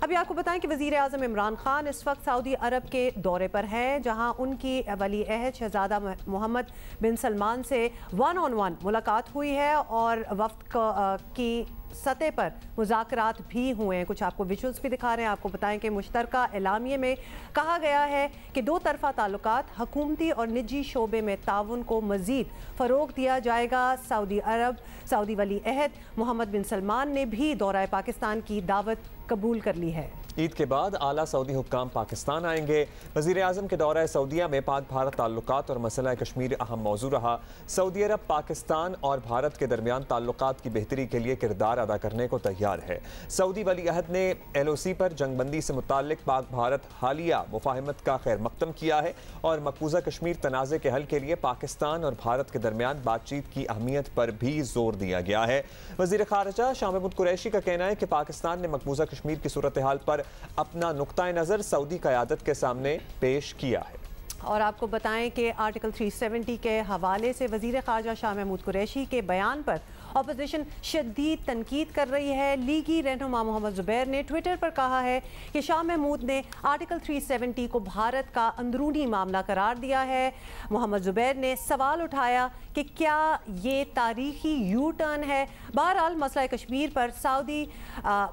अभी आपको बताएं कि वज़ीर आज़म इमरान खान इस वक्त सऊदी अरब के दौरे पर हैं, जहां उनकी वली अहद शहज़ादा मोहम्मद बिन सलमान से 1-on-1 मुलाकात हुई है और वफ़द की सतह पर मुज़ाकरात भी हुए हैं। कुछ आपको विजुअल्स भी दिखा रहे हैं। आपको बताएं कि मुश्तरका एलामिये में कहा गया है कि दो तरफ़ा ताल्लुकात, हुकूमती और निजी शोबे में ताउन को मज़ीद फ़रोग़ दिया जाएगा। सऊदी वली अहद मोहम्मद बिन सलमान ने भी दौरा पाकिस्तान की दावत कबूल कर ली है। ईद के बाद आला सऊदी हुक्काम पाकिस्तान आएंगे। वज़ीर आज़म के दौरा सऊदीया में पाक भारत ताल्लुकात और मसला कश्मीर अहम मौजू रहा। सऊदी अरब पाकिस्तान और भारत के दरमियान ताल्लुकात की बेहतरी के लिए किरदार अदा करने को तैयार है। सऊदी वली अहद ने LOC पर जंगबंदी से मुताल्लिक पाक भारत हालिया मुफाहमत का खैर मकदम किया है और मकबूजा कश्मीर तनाज़े के हल के लिए पाकिस्तान और भारत के दरमियान बातचीत की अहमियत पर भी जोर दिया गया है। वज़ीर ख़ारिजा शाह महमूद कुरैशी का कहना है कि पाकिस्तान ने मकबूजा कश्मीर की सूरत हाल पर अपना नुक्ता नज़र सऊदी क़यादत के सामने पेश किया है। और आपको बताएं कि आर्टिकल 370 के हवाले से वज़ीर ख़ारिजा शाह महमूद कुरैशी के बयान पर अपोजिशन शदीद तनकीद कर रही है। लीगी रहनुमा मोहम्मद ज़ुबैर ने ट्विटर पर कहा है कि शाह महमूद ने आर्टिकल 370 को भारत का अंदरूनी मामला करार दिया है। मोहम्मद ज़ुबैर ने सवाल उठाया कि क्या ये तारीखी यू टर्न है। बहरहाल मसला कश्मीर पर सऊदी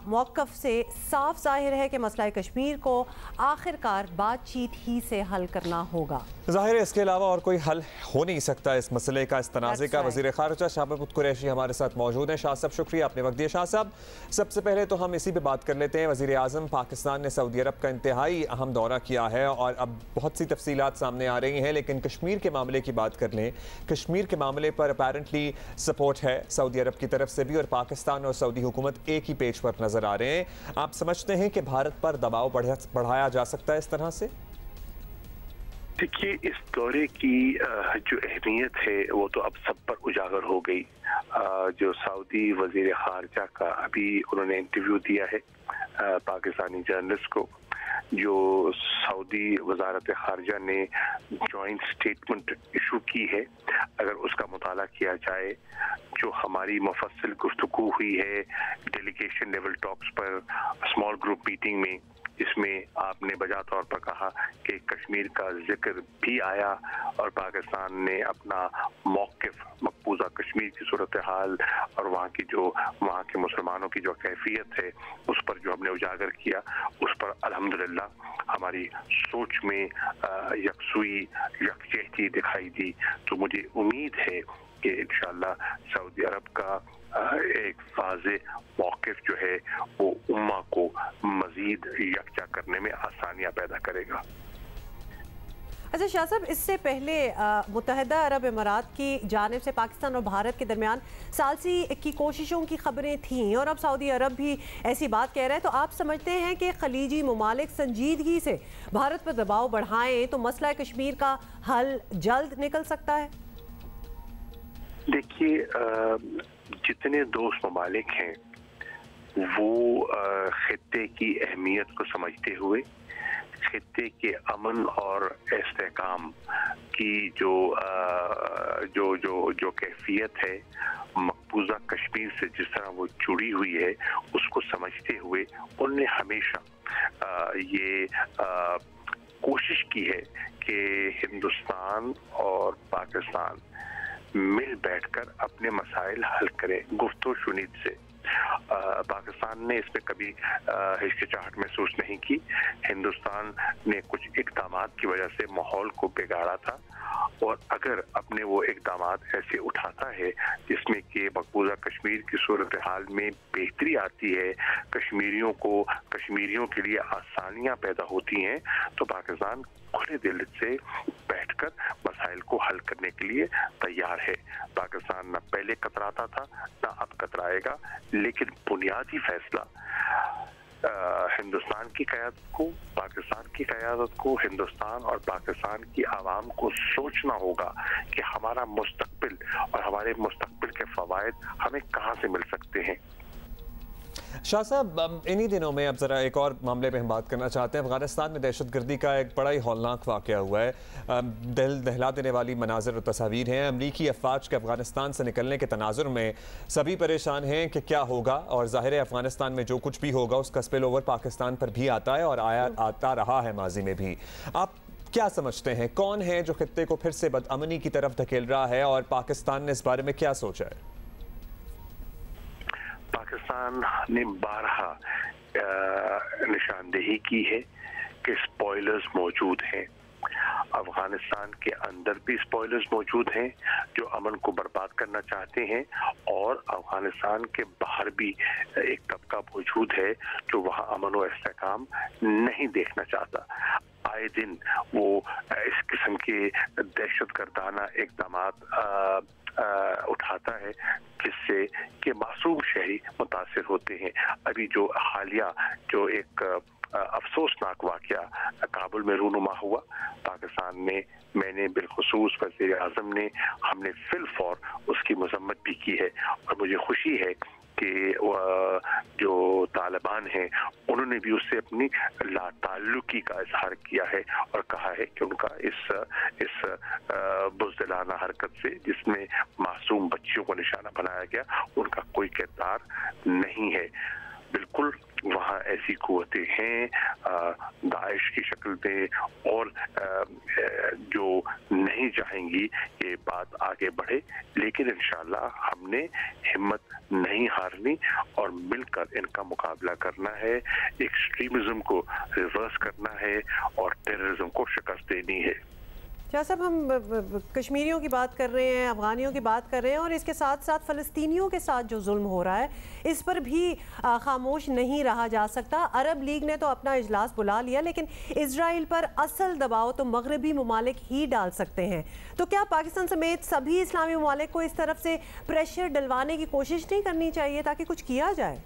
मौक़िफ़ से साफ ज़ाहिर है कि मसला कश्मीर को आखिरकार बातचीत ही से हल करना होगा। ज़ाहिर है इसके अलावा और कोई हल हो नहीं सकता इस मसले का, इस तनाज़े का। वज़ीर ख़ारिजा शाह महमूद कुरैशी हमारे साथ मौजूद हैं। शाह साहब शुक्रिया, आपने वक्त दिया। शाह साहब, सबसे पहले तो हम इसी पे बात कर लेते हैं। वज़ीर आज़म पाकिस्तान ने सऊदी अरब का इंतहाई अहम दौरा किया है और अब बहुत सी तफसीलात सामने आ रही हैं, लेकिन कश्मीर के मामले की बात कर लें। कश्मीर के मामले पर अपेरेंटली सपोर्ट है सऊदी अरब की तरफ से भी और पाकिस्तान और सऊदी हुकूमत एक ही पेज पर नज़र आ रहे हैं। आप समझते हैं कि भारत पर दबाव बढ़ाया जा सकता है इस तरह से? देखिए, इस दौरे की जो अहमियत है वो तो अब सब पर उजागर हो गई। जो सऊदी वज़ीर ख़ारिजा का अभी उन्होंने इंटरव्यू दिया है पाकिस्तानी जर्नलिस्ट को, जो सऊदी वज़ारत ख़ारिजा ने जॉइंट स्टेटमेंट इशू की है, अगर उसका मुताला किया जाए, जो हमारी मुफस्सिल गुफ्तगू हुई है डेलीगेशन लेवल टॉक्स पर स्मॉल ग्रुप मीटिंग में, इसमें आपने बजा तौर पर कहा कि कश्मीर का जिक्र भी आया और पाकिस्तान ने अपना मौक़िफ़ मकबूजा कश्मीर की सूरत हाल और वहाँ के मुसलमानों की जो कैफियत है उस पर जो हमने उजागर किया, उस पर अल्हम्दुलिल्लाह हमारी सोच में यकसुई यकजहती दिखाई दी। तो मुझे उम्मीद है कि इंशाअल्लाह सऊदी अरब का एक वाज़ेह मौक़िफ़ जो है वो उम्मा को मज़ीद यकजा करने में आसानियाँ पैदा करेगा। अच्छा शाह साहब, इससे पहले मुत्तहिदा अरब इमारात की जानिब से पाकिस्तान और भारत के दरमियान सालसी की कोशिशों की खबरें थीं और अब सऊदी अरब भी ऐसी बात कह रहा है। तो आप समझते हैं कि खलीजी ममालिक संजीदगी से भारत पर दबाव बढ़ाएं तो मसला कश्मीर का हल जल्द निकल सकता है? देखिए, जितने दोस्त ममालिक हैं वो खित्ते की अहमियत को समझते हुए खित्ते के अमन और इस्तेहकाम की जो कैफियत है मकबूजा कश्मीर से जिस तरह वो जुड़ी हुई है, उसको समझते हुए उनने हमेशा ये कोशिश की है कि हिंदुस्तान और पाकिस्तान मिल बैठकर अपने मसाइल हल करें गुफ्तो शुनीद से। पाकिस्तान ने इसमें कभी हिचकिचाहट महसूस नहीं की। हिंदुस्तान ने कुछ इक़दामात की वजह से माहौल को बिगाड़ा था और अगर अपने वो इक़दामात ऐसे उठाता है जिसमें कि मकबूजा कश्मीर की सूरत हाल में बेहतरी आती है, कश्मीरियों के लिए आसानियाँ पैदा होती हैं, तो पाकिस्तान खुले दिल से बैठकर मसाइल को हल करने के लिए तैयार है। पाकिस्तान न पहले कतराता था न अब कतराएगा, लेकिन बुनियादी फैसला हिंदुस्तान की क़यादत को, पाकिस्तान की क़यादत को, हिंदुस्तान और पाकिस्तान की आवाम को सोचना होगा कि हमारा मुस्तक़बिल और हमारे मुस्तक़बिल के फ़वाइद हमें कहाँ से मिल सकते हैं। शाह साहब, इन्हीं दिनों में अब ज़रा एक और मामले पे हम बात करना चाहते हैं। अफगानिस्तान में दहशत गर्दी का एक बड़ा ही हौलनाक वाक़या हुआ है। दिल दहला देने वाली मनाज़र और तस्वीर हैं। अमरीकी अफवाज के अफगानिस्तान से निकलने के तनाजुर में सभी परेशान हैं कि क्या होगा, और ज़ाहिर है अफगानिस्तान में जो कुछ भी होगा उसका स्पिल ओवर पाकिस्तान पर भी आता है और आता रहा है माजी में भी। आप क्या समझते हैं, कौन है जो खित्ते को फिर से बदअमनी की तरफ धकेल रहा है, और पाकिस्तान ने इस बारे में क्या सोचा है? पाकिस्तान ने बारहा निशानदेही की है कि स्पॉयलर्स मौजूद हैं। अफगानिस्तान के अंदर भी स्पॉयलर्स मौजूद हैं जो अमन को बर्बाद करना चाहते हैं, और अफगानिस्तान के बाहर भी एक तबका मौजूद है जो वहाँ अमन और इस्तेहकाम नहीं देखना चाहता। आए दिन वो इस किस्म के दहशतगर्दाना इक़दामात उठाता है जिससे कि मासूम शहरी मुतासिर होते हैं। अभी जो हालिया जो एक अफसोसनाक वाक़या काबुल में रूनुमा हुआ, पाकिस्तान में मैंने बिलखुसूस वज़ीर आज़म ने हमने फिलफौर उसकी मज़म्मत भी की है, और मुझे खुशी है कि जो तालिबान हैं उन्होंने भी उससे अपनी लाताल्लुकी का इजहार किया है और कहा है कि उनका इस बुज़दिलाना हरकत से जिसमें मासूम बच्चियों को निशाना बनाया गया उनका कोई किरदार नहीं है। बिल्कुल वहाँ ऐसी कुव्वतें हैं दाइश की शक्ल में, और जो नहीं चाहेंगी ये बात आगे बढ़े, लेकिन इंशाल्लाह हमने हिम्मत नहीं हारनी और मिलकर इनका मुकाबला करना है। एक्सट्रीमिज्म को रिवर्स करना है और टेररिज्म को शिकस्त देनी है। शाह साहब, हम कश्मीरियों की बात कर रहे हैं, अफ़गानियों की बात कर रहे हैं, और इसके साथ साथ फ़लस्तीनियों के साथ जो जुल्म हो रहा है इस पर भी खामोश नहीं रहा जा सकता। अरब लीग ने तो अपना इजलास बुला लिया, लेकिन इजराइल पर असल दबाव तो मगरबी ममालिक ही डाल सकते हैं। तो क्या पाकिस्तान समेत सभी इस्लामी ममालिक को इस तरफ से प्रेशर डलवाने की कोशिश नहीं करनी चाहिए ताकि कुछ किया जाए?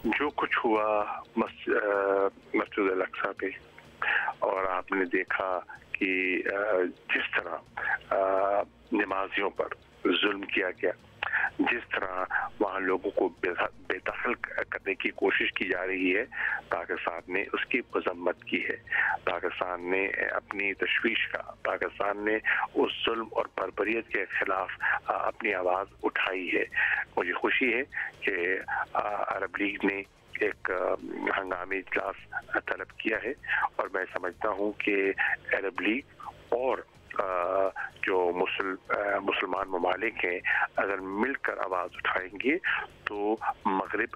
जो कुछ हुआ मस्जिद अल-अक्सा पे, और आपने देखा कि जिस तरह नमाजियों पर जुल्म किया गया, जिस तरह वहाँ लोगों को बेदखल करने की कोशिश की जा रही है, पाकिस्तान ने उसकी मजम्मत की है। पाकिस्तान ने अपनी तशवीश का, पाकिस्तान ने उस जुल्म और बर्बरियत के खिलाफ अपनी आवाज़ उठाई है। मुझे खुशी है कि अरब लीग ने एक हंगामी इजलास तलब किया है, और मैं समझता हूँ कि अरब लीग और जो मुसलमान ममालिक हैं अगर मिलकर आवाज़ उठाएंगे तो मगरिब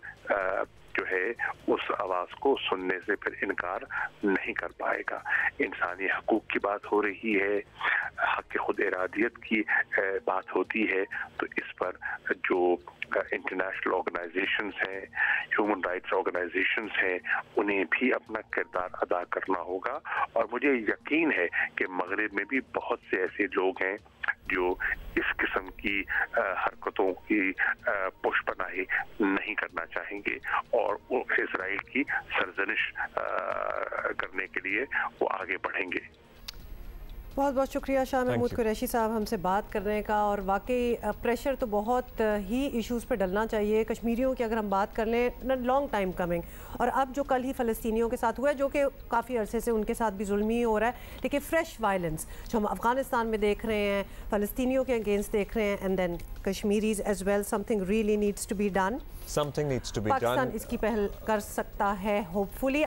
जो है उस आवाज़ को सुनने से फिर इनकार नहीं कर पाएगा। इंसानी हकूक़ की बात हो रही है, हक़ खुद इरादियत की बात होती है, तो इस पर जो इंटरनेशनल ऑर्गेनाइजेशंस हैं, ह्यूमन राइट्स ऑर्गेनाइजेशंस हैं, उन्हें भी अपना किरदार अदा करना होगा। और मुझे यकीन है कि मगरिब में भी बहुत से ऐसे लोग हैं जो इस किस्म की हरकतों की पुष्पनाही नहीं करना चाहेंगे और इजराइल की सरजनिश करने के लिए वो आगे बढ़ेंगे। बहुत बहुत शुक्रिया शाह महमूद कुरैशी साहब हमसे बात करने का। और वाकई प्रेशर तो बहुत ही इश्यूज़ पे डलना चाहिए। कश्मीरियों की अगर हम बात कर लें, लॉन्ग टाइम कमिंग, और अब जो कल ही फ़लस्तीनियों के साथ हुआ है, जो कि काफ़ी अरसे से उनके साथ भी जुल्म ही हो रहा है, लेकिन फ्रेश वायलेंस जो हम अफ़गानिस्तान में देख रहे हैं, फ़लस्तीनियों के अगेंस्ट देख रहे हैं, and then Kashmiris as well, something really needs to be done. Pakistan इसकी पहल कर सकता है होपफुली।